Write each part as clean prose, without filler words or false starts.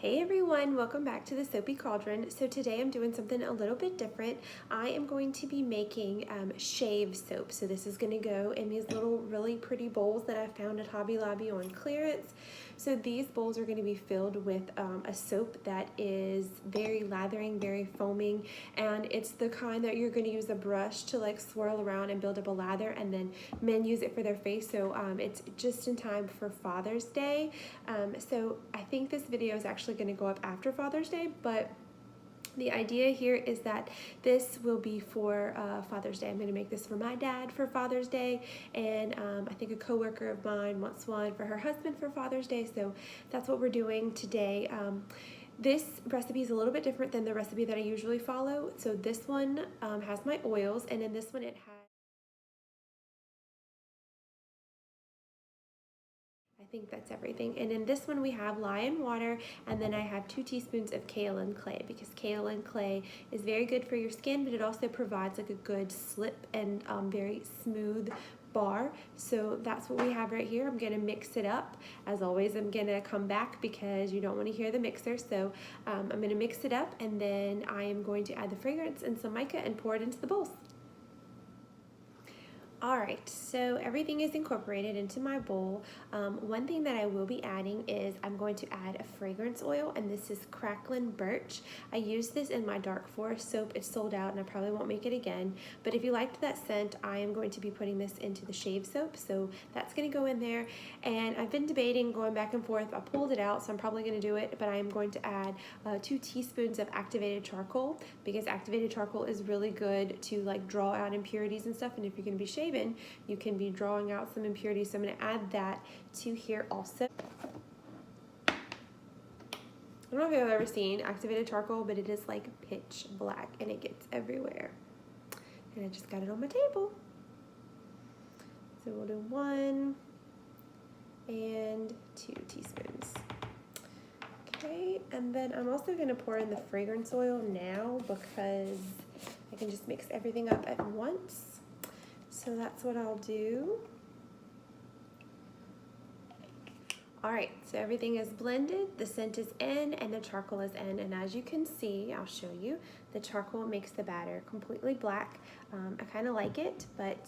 Hey everyone, welcome back to the Soapy Cauldron. So today I'm doing something a little bit different. I am going to be making shave soap. So this is going to go in these little really pretty bowls that I found at Hobby Lobby on clearance. So these bowls are going to be filled with a soap that is very lathering, very foaming, and it's the kind that you're going to use a brush to like swirl around and build up a lather, and then men use it for their face. So it's just in time for Father's Day. So I think this video is actually going to go up after Father's Day, but the idea here is that this will be for Father's Day. I'm going to make this for my dad for Father's Day, and I think a coworker of mine wants one for her husband for Father's Day, so that's what we're doing today. This recipe is a little bit different than the recipe that I usually follow. So this one has my oils, and in this one it has, I think that's everything. And in this one we have lye and water, and then I have 2 teaspoons of kaolin clay, because kaolin clay is very good for your skin, but it also provides like a good slip and very smooth bar. So that's what we have right here. I'm gonna mix it up. As always, I'm gonna come back because you don't want to hear the mixer. So I'm gonna mix it up, and then I am going to add the fragrance and some mica and pour it into the bowls. Alright, so everything is incorporated into my bowl. One thing that I will be adding is I'm going to add a fragrance oil, and this is Cracklin' Birch. I used this in my Dark Forest soap. It's sold out and I probably won't make it again, but if you liked that scent, I am going to be putting this into the shave soap, so that's going to go in there. And I've been debating going back and forth. I pulled it out, so I'm probably going to do it, but I am going to add 2 teaspoons of activated charcoal, because activated charcoal is really good to like draw out impurities and stuff, and if you're going to be shaving, you can be drawing out some impurities, so I'm going to add that to here also. I don't know if you've ever seen activated charcoal, but it is like pitch black and it gets everywhere. And I just got it on my table. So we'll do 1 and 2 teaspoons. Okay, and then I'm also going to pour in the fragrance oil now, because I can just mix everything up at once. So that's what I'll do. All right, so everything is blended, the scent is in, and the charcoal is in. And as you can see, I'll show you, the charcoal makes the batter completely black. I kind of like it, but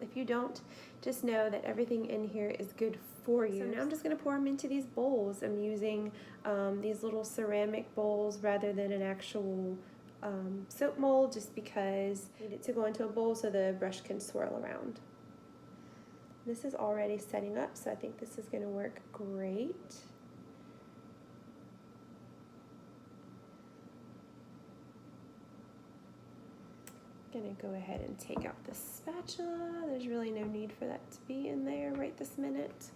if you don't, just know that everything in here is good for you. So now I'm just gonna pour them into these bowls. I'm using these little ceramic bowls rather than an actual soap mold, just because I need it to go into a bowl so the brush can swirl around. This is already setting up, so I think this is going to work great. I'm going to go ahead and take out the spatula. There's really no need for that to be in there right this minute.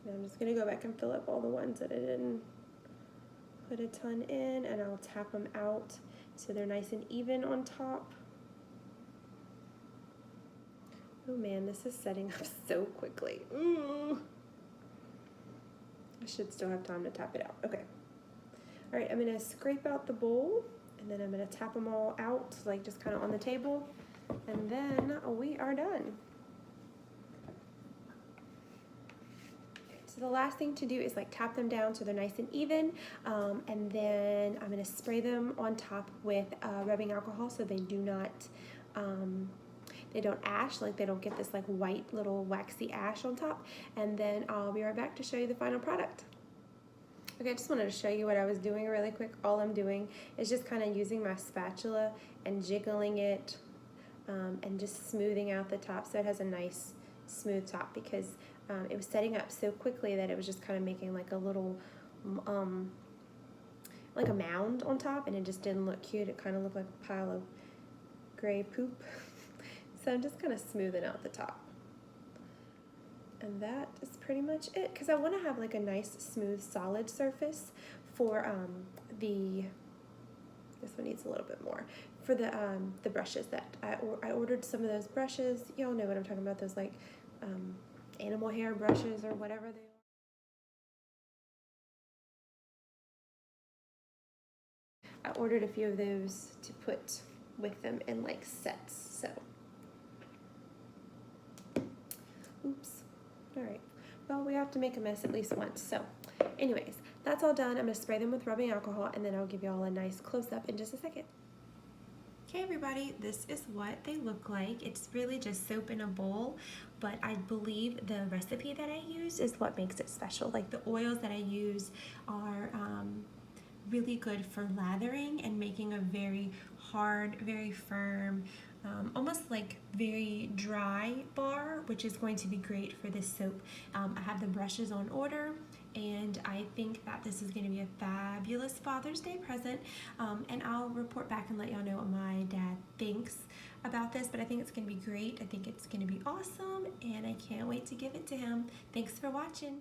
Now I'm just going to go back and fill up all the ones that I didn't put a ton in, and I'll tap them out so they're nice and even on top. Oh man, this is setting up so quickly. Ooh. I should still have time to tap it out. Okay. All right, I'm going to scrape out the bowl, and then I'm going to tap them all out, like just kind of on the table, and then we are done. So the last thing to do is like tap them down so they're nice and even, and then I'm going to spray them on top with rubbing alcohol so they do not, they don't ash, like they don't get this like white little waxy ash on top, and then I'll be right back to show you the final product. Okay, I just wanted to show you what I was doing really quick. All I'm doing is just kind of using my spatula and jiggling it and just smoothing out the top so it has a nice smooth top, because it was setting up so quickly that it was just kind of making like a little like a mound on top, and it just didn't look cute. It kind of looked like a pile of gray poop. So I'm just kind of smoothing out the top, and that is pretty much it, because I want to have like a nice smooth solid surface for this one needs a little bit more for the brushes that I ordered. Some of those brushes, y'all know what I'm talking about, those like animal hair brushes or whatever they are. I ordered a few of those to put with them in like sets, so. Oops. All right. Well, we have to make a mess at least once, so anyways, that's all done. I'm gonna spray them with rubbing alcohol and then I'll give you all a nice close-up in just a second. Okay everybody, this is what they look like. It's really just soap in a bowl, but I believe the recipe that I use is what makes it special. Like the oils that I use are really good for lathering and making a very hard, very firm, almost like very dry bar, which is going to be great for this soap. I have the brushes on order, and I think that this is going to be a fabulous Father's Day present, and I'll report back and let y'all know what my dad thinks about this, but I think it's going to be great. I think it's going to be awesome, and I can't wait to give it to him. Thanks for watching.